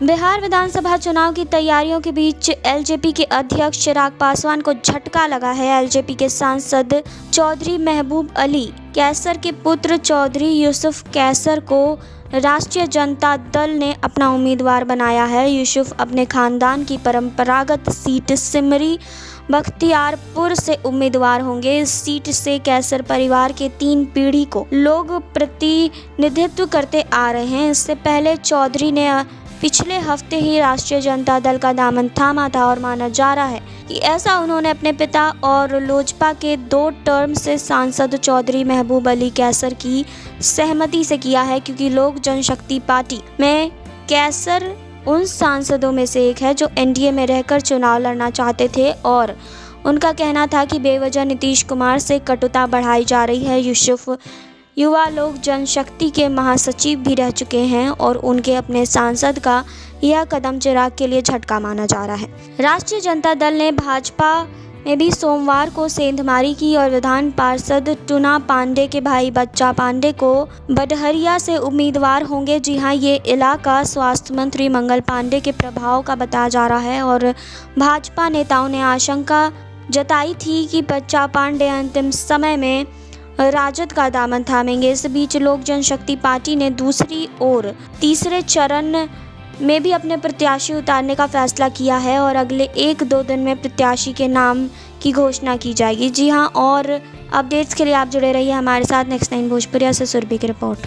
बिहार विधानसभा चुनाव की तैयारियों के बीच एलजेपी के अध्यक्ष चिराग पासवान को झटका लगा है। एलजेपी के सांसद चौधरी महबूब अली कैसर के पुत्र चौधरी यूसुफ कैसर को राष्ट्रीय जनता दल ने अपना उम्मीदवार बनाया है। यूसुफ अपने खानदान की परंपरागत सीट सिमरी बख्तियारपुर से उम्मीदवार होंगे। इस सीट से कैसर परिवार के 3 पीढ़ी को लोग प्रतिनिधित्व करते आ रहे हैं। इससे पहले चौधरी ने पिछले हफ्ते ही राष्ट्रीय जनता दल का दामन थामा था और माना जा रहा है कि ऐसा उन्होंने अपने पिता और लोजपा के 2 टर्म से सांसद चौधरी महबूब अली कैसर की सहमति से किया है, क्योंकि लोक जनशक्ति पार्टी में कैसर उन सांसदों में से एक है जो एनडीए में रहकर चुनाव लड़ना चाहते थे और उनका कहना था कि बेवजह नीतीश कुमार से कटुता बढ़ाई जा रही है। यूसुफ युवा लोक जनशक्ति के महासचिव भी रह चुके हैं और उनके अपने सांसद का यह कदम चिराग के लिए झटका माना जा रहा है। राष्ट्रीय जनता दल ने भाजपा में भी सोमवार को सेंधमारी की और विधान पार्षद टूना पांडे के भाई बच्चा पांडे को बडहरिया से उम्मीदवार होंगे। जी हां, ये इलाका स्वास्थ्य मंत्री मंगल पांडे के प्रभाव का बताया जा रहा है और भाजपा नेताओं ने आशंका जताई थी कि बच्चा पांडे अंतिम समय में राजद का दामन थामेंगे। इस बीच लोक जनशक्ति पार्टी ने दूसरी और तीसरे चरण में भी अपने प्रत्याशी उतारने का फैसला किया है और अगले 1-2 दिन में प्रत्याशी के नाम की घोषणा की जाएगी। जी हां, और अपडेट्स के लिए आप जुड़े रहिए हमारे साथ। नेक्स्ट 9 भोजपुरिया से सुरभि की रिपोर्ट।